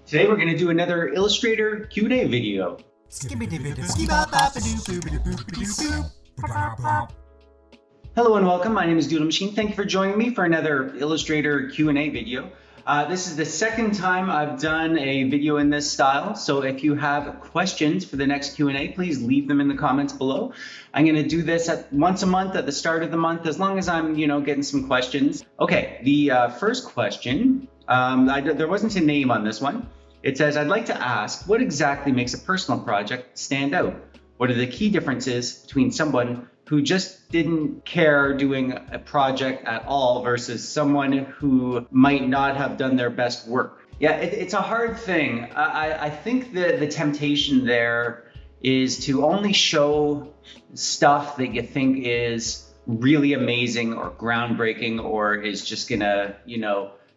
Today we're going to do another Illustrator Q&A video. Hello and welcome, my name is Doodlemachine. Thank you for joining me for another Illustrator Q&A video. This is the second time I've done a video in this style, so if you have questions for the next Q&A, please leave them in the comments below. I'm going to do this once a month at the start of the month, as long as I'm, getting some questions. Okay, the first question, there wasn't a name on this one. It says, I'd like to ask, what exactly makes a personal project stand out? What are the key differences between someone who just didn't care doing a project at all versus someone who might not have done their best work? Yeah, it's a hard thing. I think the temptation there is to only show stuff that you think is really amazing or groundbreaking or is just gonna,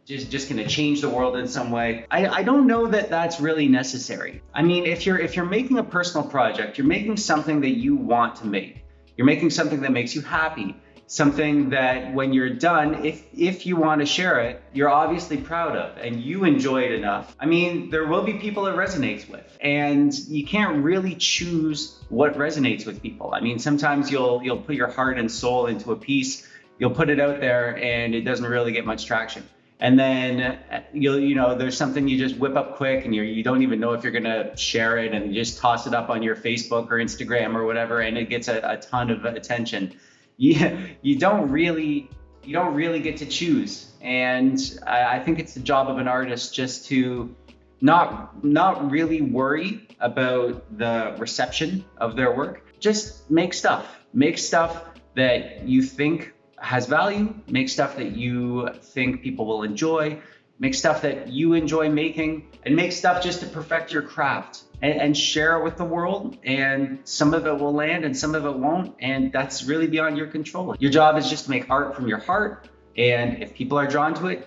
just gonna change the world in some way. I don't know that that's really necessary. I mean, if you're making a personal project, you're making something that you want to make. You're making something that makes you happy, something that when you're done, if you want to share it, you're obviously proud of and you enjoy it enough. I mean, there will be people it resonates with, and you can't really choose what resonates with people. I mean, sometimes you'll put your heart and soul into a piece, you'll put it out there and it doesn't really get much traction. And then there's something you just whip up quick and you don't even know if you're gonna share it, and you just toss it up on your Facebook or Instagram or whatever, and it gets a ton of attention. You don't really get to choose. And I think it's the job of an artist just to not really worry about the reception of their work. Just make stuff that you think has value, make stuff that you think people will enjoy, make stuff that you enjoy making, and make stuff just to perfect your craft and share it with the world. And some of it will land and some of it won't, and that's really beyond your control. Your job is just to make art from your heart, and if people are drawn to it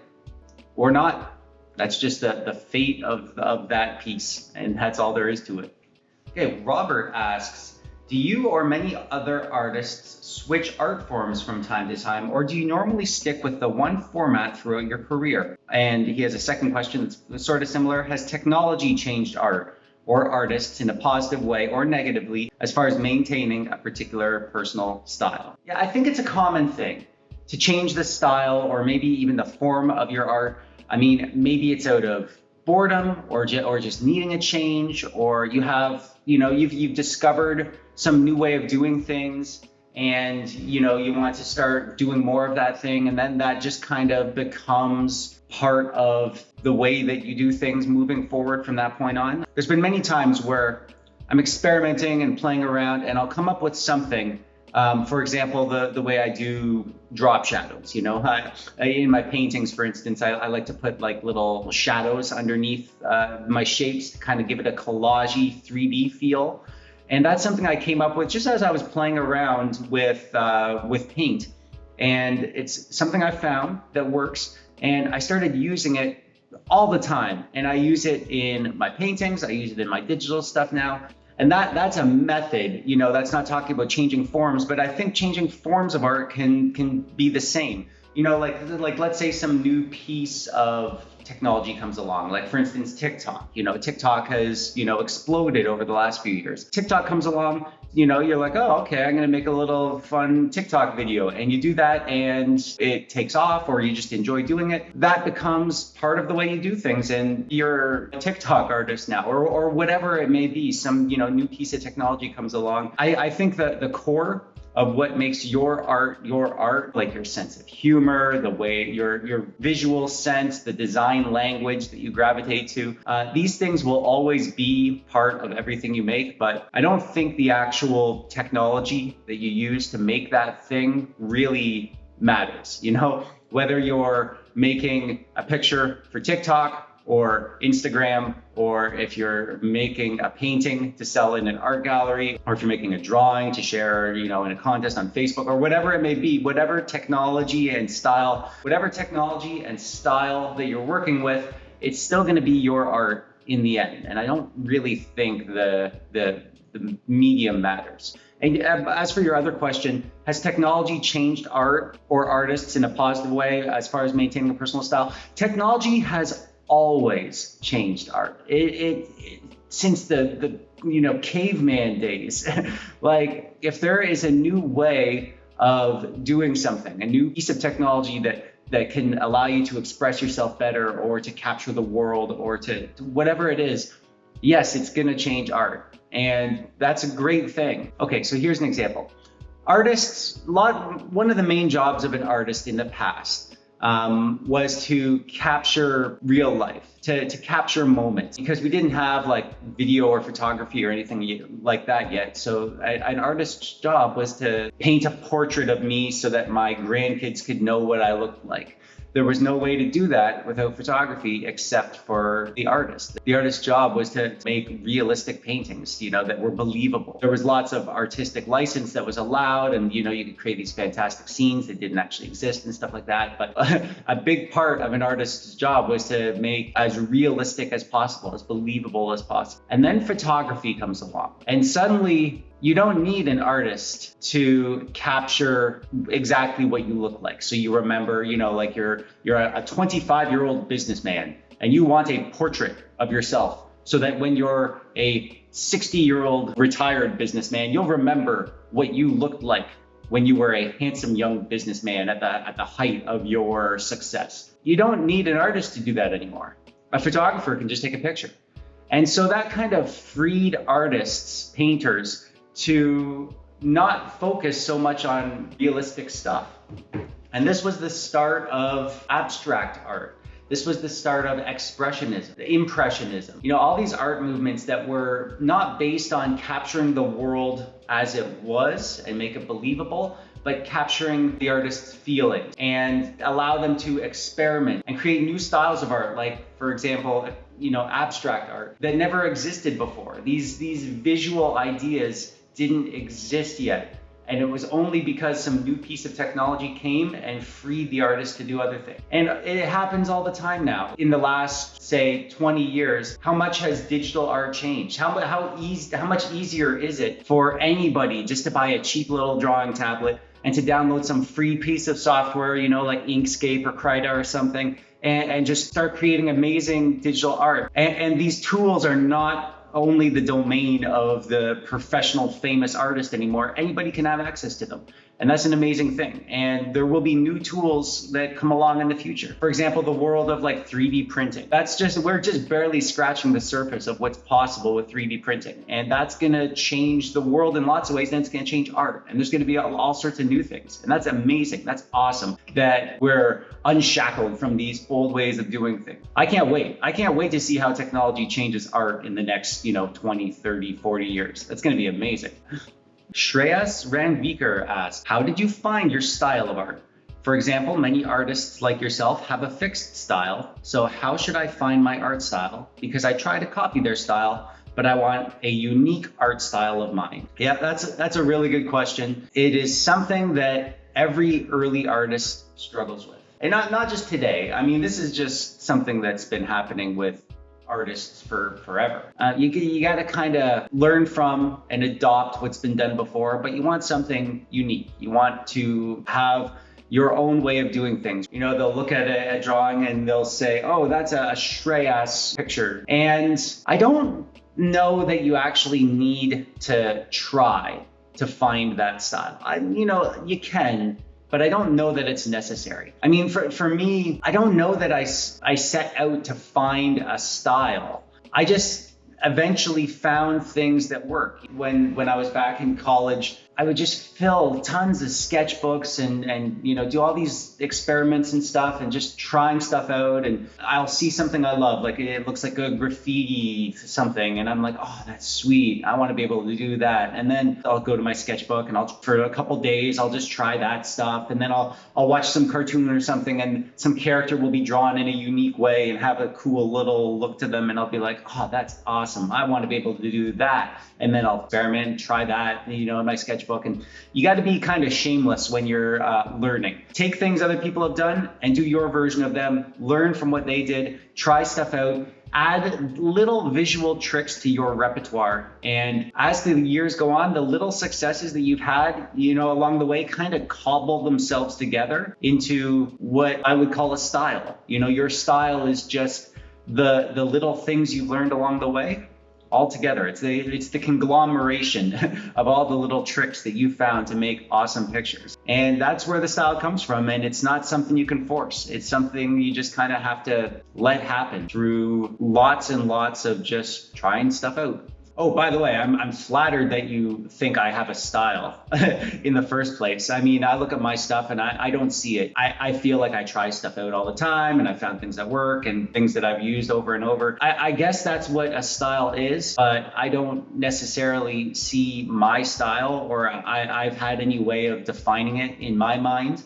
or not, that's just the fate of that piece, and that's all there is to it. Okay, Robert asks, do you or many other artists switch art forms from time to time, or do you normally stick with the one format throughout your career? And he has a second question that's sort of similar. Has technology changed art or artists in a positive way or negatively as far as maintaining a particular personal style? Yeah, I think it's a common thing to change the style or maybe even the form of your art. I mean, maybe it's out of boredom or just needing a change, or you've discovered some new way of doing things, and you want to start doing more of that thing, and then that just kind of becomes part of the way that you do things moving forward from that point on. There's been many times where I'm experimenting and playing around, and I'll come up with something. For example, the way I do drop shadows, in my paintings, for instance, I like to put like little shadows underneath my shapes to kind of give it a collagey 3D feel. And that's something I came up with just as I was playing around with paint. And it's something I found that works, and I started using it all the time. And I use it in my paintings, I use it in my digital stuff now. And that's a method, that's not talking about changing forms, but I think changing forms of art can be the same. Like let's say some new piece of technology comes along, like for instance, TikTok. TikTok has, exploded over the last few years. TikTok comes along, you're like, oh, okay, I'm gonna make a little fun TikTok video. And you do that and it takes off, or you just enjoy doing it. That becomes part of the way you do things, and you're a TikTok artist now, or whatever it may be. Some, new piece of technology comes along. I think that the core of what makes your art, like your sense of humor, the way your visual sense, the design language that you gravitate to, these things will always be part of everything you make. But I don't think the actual technology that you use to make that thing really matters. Whether you're making a picture for TikTok or Instagram, or if you're making a painting to sell in an art gallery, or if you're making a drawing to share, in a contest on Facebook, or whatever it may be, whatever technology and style that you're working with, it's still going to be your art in the end. And I don't really think the medium matters. And as for your other question, has technology changed art or artists in a positive way as far as maintaining a personal style? Technology has always changed art. Since the caveman days. Like, if there is a new way of doing something, a new piece of technology that can allow you to express yourself better, or to capture the world, or to whatever it is, yes, it's going to change art. And that's a great thing. Okay, so here's an example. One of the main jobs of an artist in the past was to capture real life, to capture moments, because we didn't have like video or photography or anything like that yet. So an artist's job was to paint a portrait of me so that my grandkids could know what I looked like. There was no way to do that without photography except for the artist. The artist's job was to make realistic paintings, that were believable. There was lots of artistic license that was allowed, and you could create these fantastic scenes that didn't actually exist and stuff like that. But a big part of an artist's job was to make as realistic as possible, as believable as possible. And then photography comes along, and suddenly you don't need an artist to capture exactly what you look like. So you remember, like you're a 25-year-old businessman and you want a portrait of yourself so that when you're a 60-year-old retired businessman, you'll remember what you looked like when you were a handsome young businessman at the height of your success. You don't need an artist to do that anymore. A photographer can just take a picture. And so that kind of freed artists, painters, to not focus so much on realistic stuff. And this was the start of abstract art. This was the start of expressionism, impressionism. All these art movements that were not based on capturing the world as it was and make it believable, but capturing the artist's feelings and allow them to experiment and create new styles of art. Like, for example, abstract art that never existed before. These visual ideas didn't exist yet. And it was only because some new piece of technology came and freed the artist to do other things. And it happens all the time now. In the last, say, 20 years, how much has digital art changed? How much easier is it for anybody just to buy a cheap little drawing tablet and to download some free piece of software, like Inkscape or Krita or something, and just start creating amazing digital art? And these tools are not only the domain of the professional famous artist anymore. Anybody can have access to them. And that's an amazing thing. And there will be new tools that come along in the future. For example, the world of like 3D printing. We're just barely scratching the surface of what's possible with 3D printing. And that's gonna change the world in lots of ways, and it's gonna change art. And there's gonna be all sorts of new things. And that's amazing, that's awesome that we're unshackled from these old ways of doing things. I can't wait to see how technology changes art in the next 20, 30, 40 years. That's gonna be amazing. Shreyas Ranvikar asks, how did you find your style of art? For example, many artists like yourself have a fixed style. So how should I find my art style? Because I try to copy their style, but I want a unique art style of mine. Yeah, that's a really good question. It is something that every early artist struggles with. And not just today. I mean, this is just something that's been happening with artists for forever. You got to kind of learn from and adopt what's been done before, but you want something unique. You want to have your own way of doing things. They'll look at a drawing and they'll say, oh, that's a Shreyas picture. And I don't know that you actually need to try to find that style. You can, but I don't know that it's necessary. I mean, for me, I don't know that I set out to find a style. I just eventually found things that work. When I was back in college, I would just fill tons of sketchbooks and do all these experiments and stuff and just trying stuff out. And I'll see something I love, like it looks like a graffiti something, and I'm like, oh, that's sweet. I want to be able to do that. And then I'll go to my sketchbook and for a couple days, I'll just try that stuff. And then I'll watch some cartoon or something, and some character will be drawn in a unique way and have a cool little look to them. And I'll be like, oh, that's awesome. I want to be able to do that. And then I'll experiment, try that, in my sketchbook. And you got to be kind of shameless when you're learning. Take things other people have done and do your version of them. Learn from what they did. Try stuff out. Add little visual tricks to your repertoire. And as the years go on, the little successes that you've had, along the way kind of cobble themselves together into what I would call a style. Your style is just the little things you learned along the way all together. It's the conglomeration of all the little tricks that you found to make awesome pictures. And that's where the style comes from. And it's not something you can force. It's something you just kind of have to let happen through lots and lots of just trying stuff out. Oh, by the way, I'm flattered that you think I have a style in the first place. I mean, I look at my stuff and I don't see it. I feel like I try stuff out all the time, and I found things that work and things that I've used over and over. I guess that's what a style is, but I don't necessarily see my style, or I've had any way of defining it in my mind.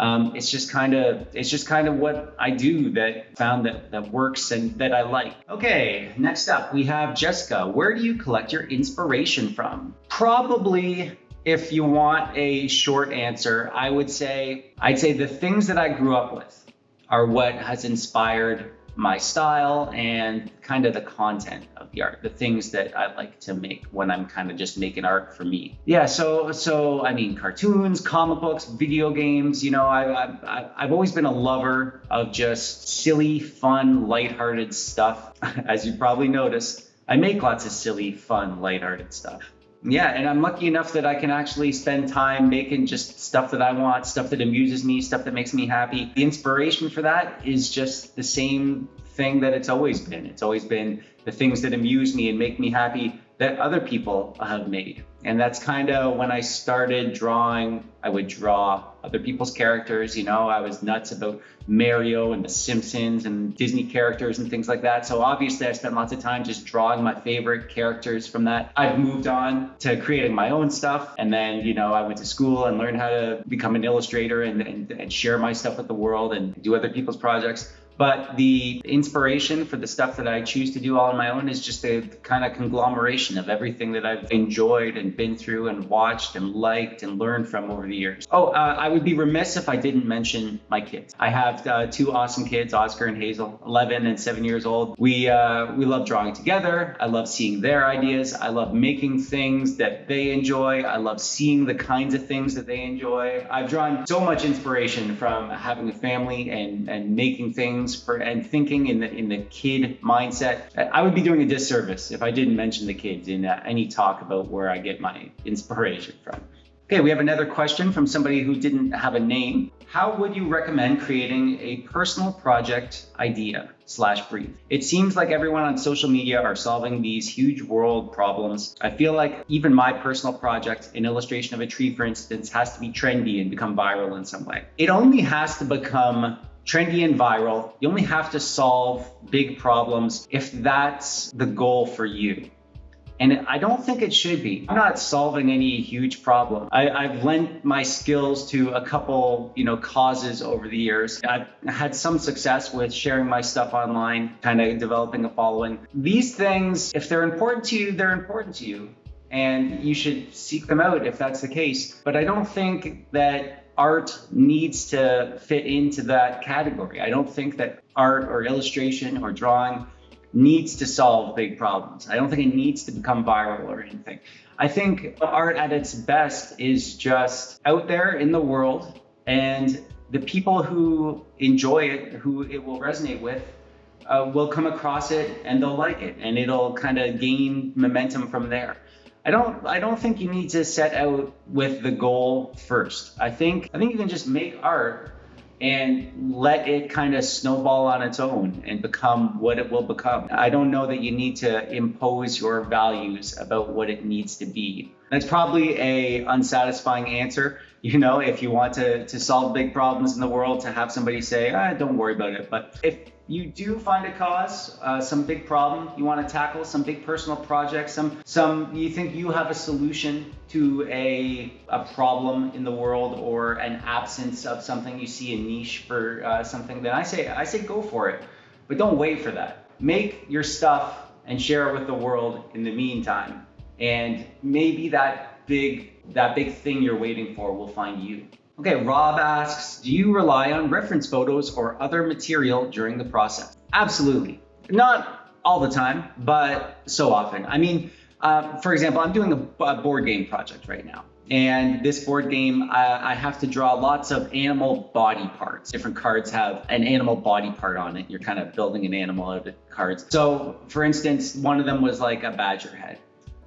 It's just kind of what I do that found that works and that I like. Okay, next up we have Jessica. Where do you collect your inspiration from? Probably, if you want a short answer, I'd say the things that I grew up with are what has inspired my style and kind of the content of the art, the things that I like to make when I'm kind of just making art for me. Yeah, so I mean, cartoons, comic books, video games, you know, I've always been a lover of just silly, fun, lighthearted stuff. As you probably noticed, I make lots of silly, fun, lighthearted stuff. Yeah, and I'm lucky enough that I can actually spend time making just stuff that I want, stuff that amuses me, stuff that makes me happy. The inspiration for that is just the same thing that it's always been. It's always been the things that amuse me and make me happy that other people have made. And that's kind of when I started drawing. I would draw other people's characters. You know, I was nuts about Mario and The Simpsons and Disney characters and things like that. So obviously I spent lots of time just drawing my favorite characters from that. I've moved on to creating my own stuff. And then, you know, I went to school and learned how to become an illustrator and share my stuff with the world and do other people's projects. But the inspiration for the stuff that I choose to do all on my own is just a kind of conglomeration of everything that I've enjoyed and been through and watched and liked and learned from over the years. I would be remiss if I didn't mention my kids. I have two awesome kids, Oscar and Hazel, 11 and 7 years old. We love drawing together. I love seeing their ideas. I love making things that they enjoy. I love seeing the kinds of things that they enjoy. I've drawn so much inspiration from having a family and making things and thinking in the kid mindset. I would be doing a disservice if I didn't mention the kids in any talk about where I get my inspiration from. Okay, we have another question from somebody who didn't have a name. How would you recommend creating a personal project idea / brief? It seems like everyone on social media are solving these huge world problems. I feel like even my personal project, an illustration of a tree, for instance, has to be trendy and become viral in some way. It only has to become trendy and viral. You only have to solve big problems if that's the goal for you. And I don't think it should be. I'm not solving any huge problem. I've lent my skills to a couple, causes over the years. I've had some success with sharing my stuff online, kind of developing a following. These things, if they're important to you, they're important to you. And you should seek them out if that's the case. But I don't think that art needs to fit into that category. I don't think that art or illustration or drawing needs to solve big problems. I don't think it needs to become viral or anything. I think art at its best is just out there in the world, and the people who enjoy it, who it will resonate with, will come across it and they'll like it, and it'll kind of gain momentum from there. I don't think you need to set out with the goal first. I think you can just make art and let it kind of snowball on its own and become what it will become. I don't know that you need to impose your values about what it needs to be. That's probably a unsatisfying answer, if you want to solve big problems in the world, to have somebody say, don't worry about it. But if you do find a cause, some big problem you want to tackle, some big personal project, some you think you have a solution to a problem in the world, or an absence of something, you see a niche for something, then I say go for it. But don't wait for that. Make your stuff and share it with the world in the meantime. And maybe that big thing you're waiting for will find you. Okay, Rob asks, do you rely on reference photos or other material during the process? Absolutely. Not all the time, but so often. I mean, for example, I'm doing a board game project right now. And this board game, I have to draw lots of animal body parts. Different cards have an animal body part on it. You're kind of building an animal out of the cards. So for instance, one of them was like a badger head.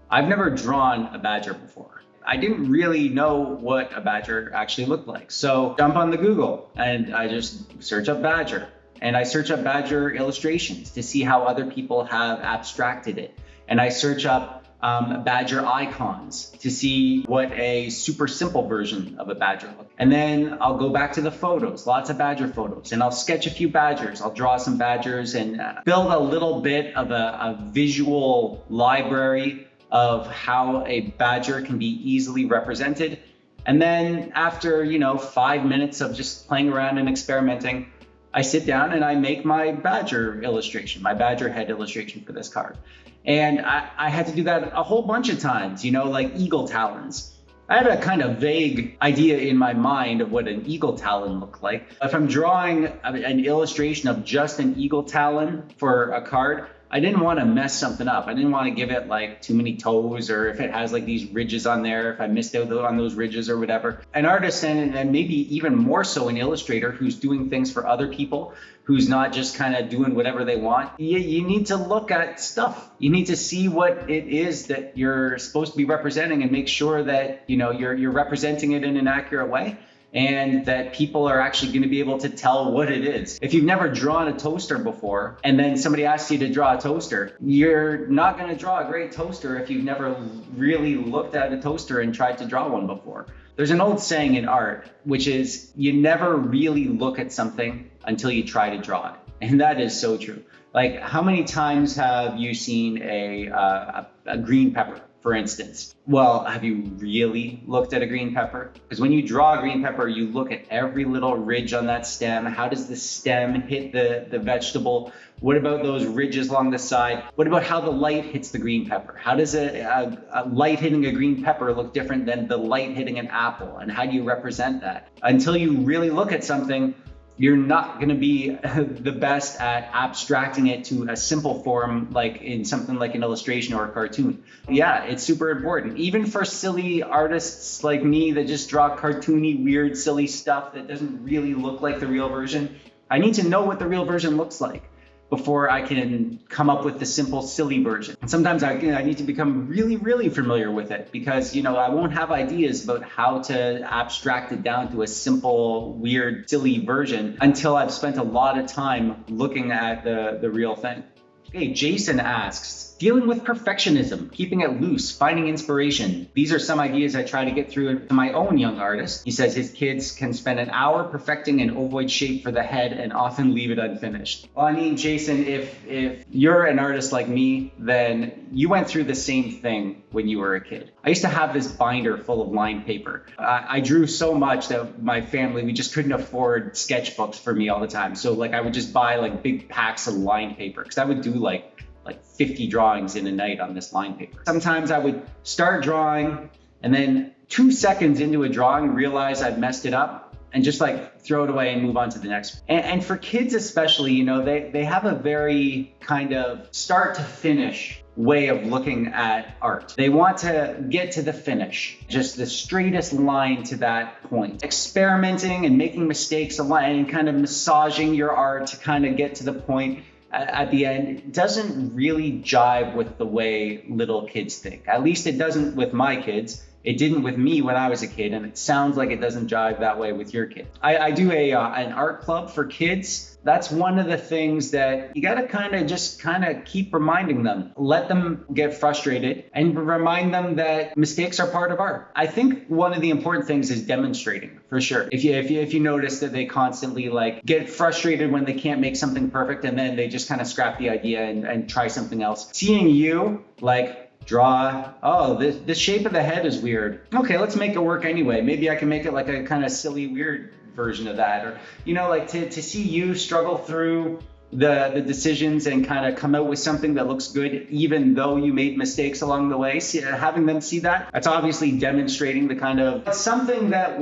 I've never drawn a badger before. I didn't really know what a badger actually looked like. So jump on the Google and I just search up badger. And I search up badger illustrations to see how other people have abstracted it. And I search up badger icons to see what a super simple version of a badger looks like. And then I'll go back to the photos, lots of badger photos, and I'll sketch a few badgers. I'll draw some badgers and build a little bit of a visual library of how a badger can be easily represented. And then after, 5 minutes of just playing around and experimenting, I sit down and I make my badger illustration, my badger head illustration for this card. And I had to do that a whole bunch of times, like eagle talons. I had a kind of vague idea in my mind of what an eagle talon looked like. If I'm drawing an illustration of just an eagle talon for a card, I didn't want to mess something up. I didn't want to give it like too many toes, or if it has like these ridges on there, if I missed out on those ridges or whatever. An artist, and maybe even more so an illustrator who's doing things for other people, who's not just kind of doing whatever they want, you need to look at stuff. You need to see what it is that you're supposed to be representing and make sure that you're representing it in an accurate way, and that people are actually going to be able to tell what it is. If you've never drawn a toaster before, and then somebody asks you to draw a toaster, you're not going to draw a great toaster if you've never really looked at a toaster and tried to draw one before. There's an old saying in art, which is you never really look at something until you try to draw it. And that is so true. Like, how many times have you seen a green pepper, for instance? Well, have you really looked at a green pepper? Because when you draw a green pepper, you look at every little ridge on that stem. How does the stem hit the vegetable? What about those ridges along the side? What about how the light hits the green pepper? How does a light hitting a green pepper look different than the light hitting an apple? And how do you represent that? Until you really look at something, you're not going to be the best at abstracting it to a simple form, like in something like an illustration or a cartoon. Yeah, it's super important. Even for silly artists like me that just draw cartoony, weird, silly stuff that doesn't really look like the real version, I need to know what the real version looks like before I can come up with the simple, silly version. And sometimes I need to become really, really familiar with it, because I won't have ideas about how to abstract it down to a simple, weird, silly version until I've spent a lot of time looking at the real thing. Okay, Jason asks, dealing with perfectionism, keeping it loose, finding inspiration. These are some ideas I try to get through to my own young artist. He says his kids can spend an hour perfecting an ovoid shape for the head and often leave it unfinished. Well, I mean, Jason, if you're an artist like me, then you went through the same thing when you were a kid. I used to have this binder full of lined paper. I drew so much that my family, we just couldn't afford sketchbooks for me all the time. So I would just buy big packs of lined paper, because I would do like 50 drawings in a night on this line paper. Sometimes I would start drawing and then 2 seconds into a drawing realize I've messed it up and just throw it away and move on to the next. And for kids especially, they have a very kind of start to finish way of looking at art. They want to get to the finish, just the straightest line to that point. Experimenting and making mistakes and kind of massaging your art to kind of get to the point at the end doesn't really jive with the way little kids think. At least it doesn't with my kids. It didn't with me when I was a kid, and it sounds like it doesn't jive that way with your kid. I do an art club for kids. That's one of the things that you got to kind of keep reminding them. Let them get frustrated and remind them that mistakes are part of art. I think one of the important things is demonstrating, for sure. If you notice that they constantly get frustrated when they can't make something perfect, and then they just kind of scrap the idea and try something else. Seeing you draw, oh, this shape of the head is weird. Okay, let's make it work anyway. Maybe I can make it a kind of silly, weird version of that. Or, to see you struggle through the decisions and kind of come out with something that looks good, even though you made mistakes along the way. Having them see that's obviously demonstrating the kind of something that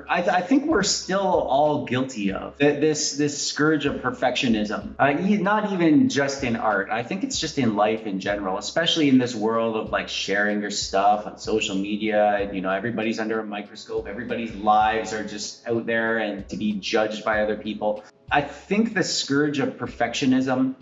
I think we're still all guilty of. This scourge of perfectionism, not even just in art. I think it's just in life in general, especially in this world of like sharing your stuff on social media. You know, everybody's under a microscope. Everybody's lives are just out there and to be judged by other people. I think the scourge of perfectionism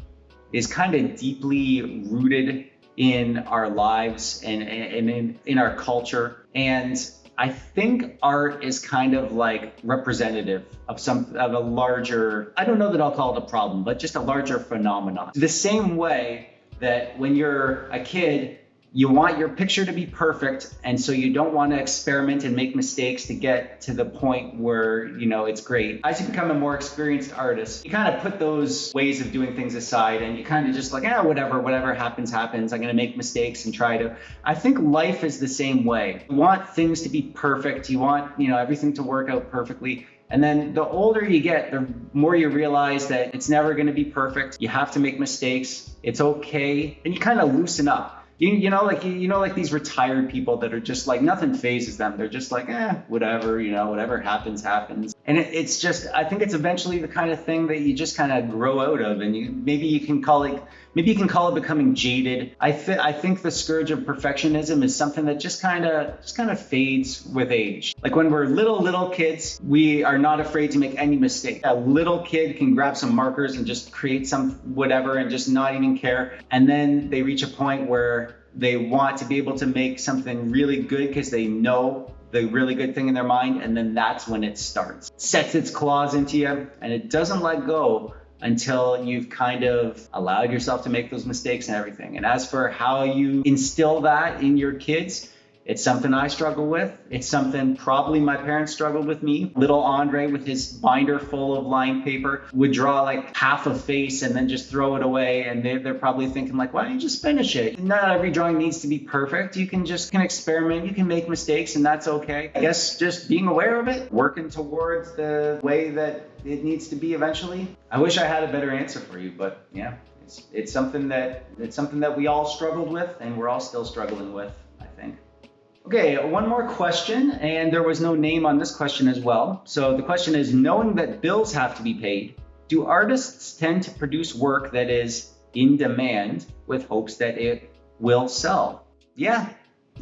is kind of deeply rooted in our lives and in our culture. And I think art is kind of like representative of a larger, I don't know that I'll call it a problem, but just a larger phenomenon. The same way that when you're a kid, you want your picture to be perfect, and so you don't want to experiment and make mistakes to get to the point where, you know, it's great. As you become a more experienced artist, you kind of put those ways of doing things aside and you kind of just like, whatever happens. I'm going to make mistakes and try to. I think life is the same way. You want things to be perfect. You want, you know, everything to work out perfectly. And then the older you get, the more you realize that it's never going to be perfect. You have to make mistakes. It's okay. And you kind of loosen up. You know, like these retired people that are just like nothing phases them. They're just like, whatever, you know, whatever happens. And it's just, I think it's eventually the kind of thing that you just kind of grow out of, and maybe you can call it becoming jaded. I think the scourge of perfectionism is something that just kind of fades with age. Like when we're little kids, we are not afraid to make any mistake. A little kid can grab some markers and just create some whatever and just not even care. And then they reach a point where they want to be able to make something really good because they know the really good thing in their mind, and then that's when it starts. Sets its claws into you, and it doesn't let go until you've kind of allowed yourself to make those mistakes and everything. And as for how you instill that in your kids, it's something I struggle with. It's something probably my parents struggled with me. Little Andre with his binder full of lined paper would draw like half a face and then just throw it away. And they're probably thinking like, why don't you just finish it? Not every drawing needs to be perfect. You can experiment, you can make mistakes, and that's okay. I guess just being aware of it, working towards the way that it needs to be eventually. I wish I had a better answer for you, but yeah, it's something that we all struggled with and we're all still struggling with, I think. Okay, one more question, and there was no name on this question as well. So the question is, knowing that bills have to be paid, do artists tend to produce work that is in demand with hopes that it will sell? Yeah,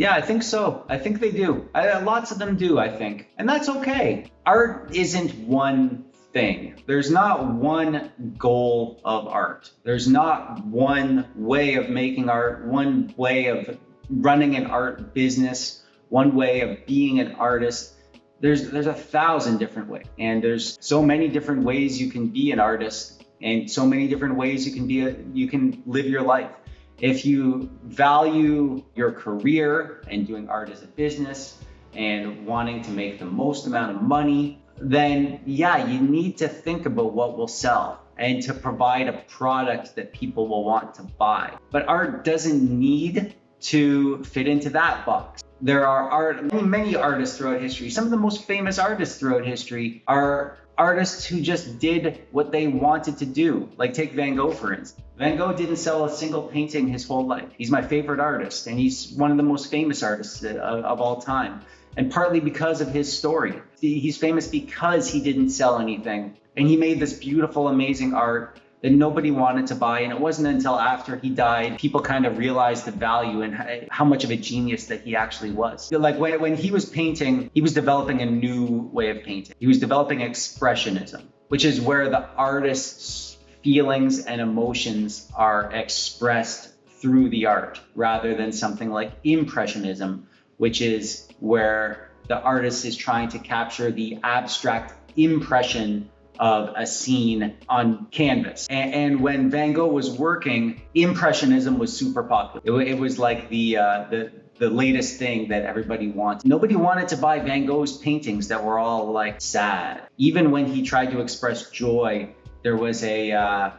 I think so. I think they do. Lots of them do, I think. And that's okay. Art isn't one thing. There's not one goal of art. There's not one way of making art, one way of running an art business, one way of being an artist. There's 1,000 different ways, and there's so many different ways you can be an artist, and so many different ways you can live your life. If you value your career and doing art as a business and wanting to make the most amount of money, then yeah, you need to think about what will sell and to provide a product that people will want to buy. But art doesn't need to fit into that box. There are many artists throughout history. Some of the most famous artists throughout history are artists who just did what they wanted to do. Like take Van Gogh, for instance. Van Gogh didn't sell a single painting his whole life. He's my favorite artist, and he's one of the most famous artists of all time. And partly because of his story. He's famous because he didn't sell anything. And he made this beautiful, amazing art that nobody wanted to buy. And it wasn't until after he died, people kind of realized the value and how much of a genius that he actually was. Like when he was painting, he was developing a new way of painting. He was developing expressionism, which is where the artist's feelings and emotions are expressed through the art, rather than something like impressionism, which is where the artist is trying to capture the abstract impression of a scene on canvas. And when Van Gogh was working, impressionism was super popular. It was like the latest thing that everybody wanted. Nobody wanted to buy Van Gogh's paintings that were all like sad. Even when he tried to express joy, there was a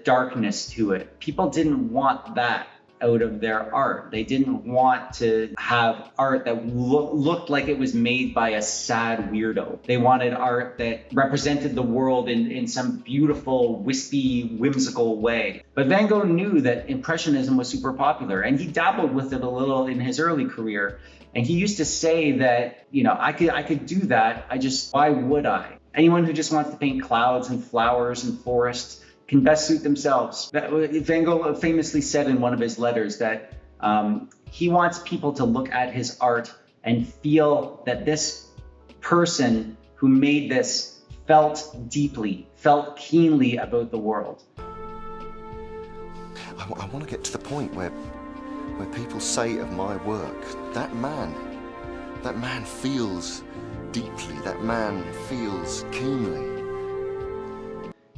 darkness to it. People didn't want that out of their art. They didn't want to have art that looked like it was made by a sad weirdo. They wanted art that represented the world in some beautiful, wispy, whimsical way. But Van Gogh knew that Impressionism was super popular, and he dabbled with it a little in his early career. And he used to say that, I could do that. Why would I? Anyone who just wants to paint clouds and flowers and forests can best suit themselves. Van Gogh famously said in one of his letters that he wants people to look at his art and feel that this person who made this felt deeply, felt keenly about the world. I want to get to the point where people say of my work, that man feels deeply, that man feels keenly.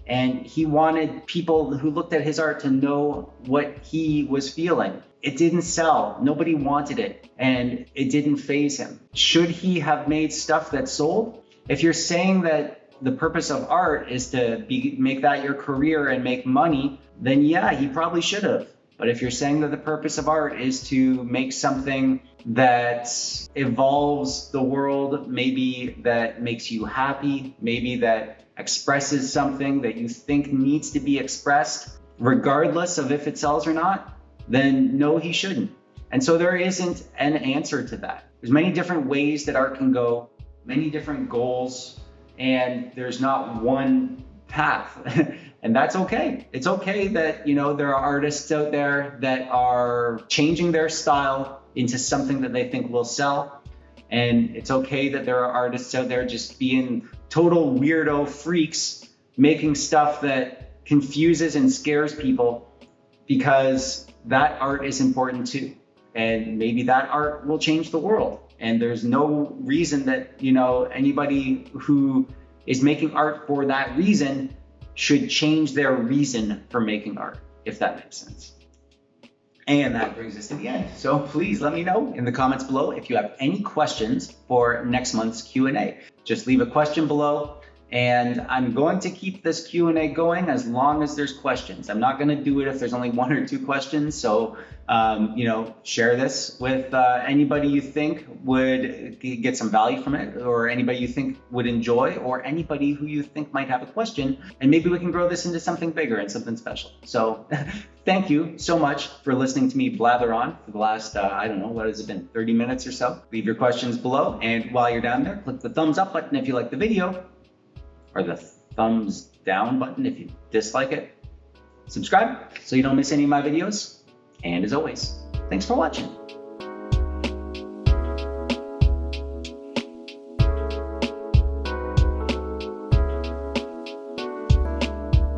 And he wanted people who looked at his art to know what he was feeling. It didn't sell. Nobody wanted it, and it didn't faze him. Should he have made stuff that sold? If you're saying that the purpose of art is to make that your career and make money, then yeah, he probably should have. But if you're saying that the purpose of art is to make something that evolves the world, maybe that makes you happy, maybe that expresses something that you think needs to be expressed, regardless of if it sells or not, then no, he shouldn't. And so there isn't an answer to that. There's many different ways that art can go, many different goals, and there's not one path. And that's okay. It's okay that, there are artists out there that are changing their style into something that they think will sell. And it's okay that there are artists out there just being total weirdo freaks, making stuff that confuses and scares people, because that art is important too. And maybe that art will change the world. And there's no reason that, anybody who is making art for that reason should change their reason for making art, if that makes sense. And that brings us to the end. So please let me know in the comments below if you have any questions for next month's Q&A. Just leave a question below, and I'm going to keep this Q&A going as long as there's questions. I'm not going to do it if there's only 1 or 2 questions. So, share this with anybody you think would get some value from it, or anybody you think would enjoy, or anybody who you think might have a question, and maybe we can grow this into something bigger and something special. So thank you so much for listening to me blather on for the last, I don't know, what has it been, 30 minutes or so? Leave your questions below, and while you're down there, click the thumbs up button if you like the video, or the thumbs down button if you dislike it. Subscribe so you don't miss any of my videos. And as always, thanks for watching.